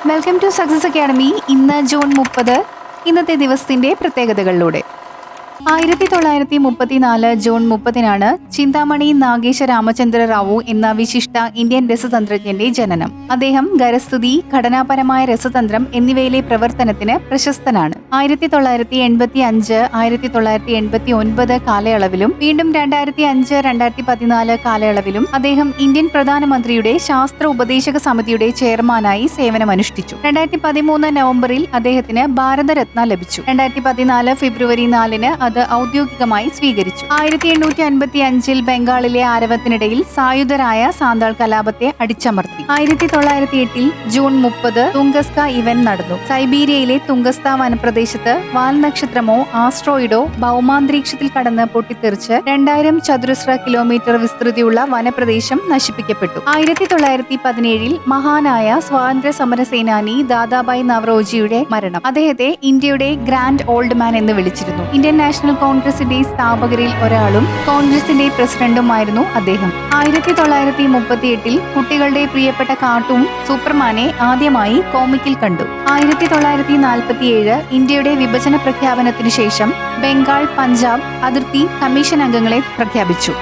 Welcome to Success Academy. ഇന്ന് June 30, ഇന്നത്തെ ദിവസത്തിന്റെ പ്രത്യേകതകളിലൂടെ. 1934 ജൂൺ 30 ചിന്താമണി നാഗേശ രാമചന്ദ്ര റാവു എന്ന വിശിഷ്ട ഇന്ത്യൻ രസതന്ത്രജ്ഞന്റെ ജനനം. അദ്ദേഹം ഗരസ്തുതി, ഘടനാപരമായ രസതന്ത്രം എന്നിവയിലെ പ്രവർത്തനത്തിന് പ്രശസ്തനാണ്. 1985, 1989 കാലയളവിലും വീണ്ടും 2005, 2014 കാലയളവിലും അദ്ദേഹം ഇന്ത്യൻ പ്രധാനമന്ത്രിയുടെ ശാസ്ത്ര ഉപദേശക സമിതിയുടെ ചെയർമാനായി സേവനമനുഷ്ഠിച്ചു. 2013 നവംബറിൽ അദ്ദേഹത്തിന് ഭാരതരത്ന ലഭിച്ചു. 2014 ഫെബ്രുവരി 4 അത് ഔദ്യോഗികമായി സ്വീകരിച്ചു. 1855 ബംഗാളിലെ ആരവത്തിനിടയിൽ സായുധരായ സാന്താൾ കലാപത്തെ അടിച്ചമർത്തി. 1908 ജൂൺ 30 തുംഗസ്ക ഇവന്റ് നടന്നു. സൈബീരിയയിലെ തുംഗസ്ത വനപ്രദേശത്ത് വാൽനക്ഷത്രമോ ആസ്ട്രോയിഡോ ഭൗമാന്തരീക്ഷത്തിൽ കടന്ന് പൊട്ടിത്തെറിച്ച് 2000 ചതുരശ്ര കിലോമീറ്റർ വിസ്തൃതിയുള്ള വനപ്രദേശം നശിപ്പിക്കപ്പെട്ടു. 1917 മഹാനായ സ്വാതന്ത്ര്യ സമര സേനാനി ദാദാബായ് നവറോജിയുടെ മരണം. അദ്ദേഹത്തെ ഇന്ത്യയുടെ ഗ്രാൻഡ് ഓൾഡ് മാൻ എന്ന് വിളിച്ചിരുന്നു. ഇന്ത്യൻ നാഷണൽ കോൺഗ്രസിന്റെ സ്ഥാപകരിൽ ഒരാളും കോൺഗ്രസിന്റെ പ്രസിഡന്റുമായിരുന്നു അദ്ദേഹം. 1938 കുട്ടികളുടെ പ്രിയപ്പെട്ട കാർട്ടൂൺ സൂപ്പർമാനെ ആദ്യമായി കോമിക്കിൽ കണ്ടു. 1947 ഇന്ത്യയുടെ വിഭജന പ്രഖ്യാപനത്തിനു ശേഷം ബംഗാൾ, പഞ്ചാബ് അതിർത്തി കമ്മീഷൻ അംഗങ്ങളെ പ്രഖ്യാപിച്ചു.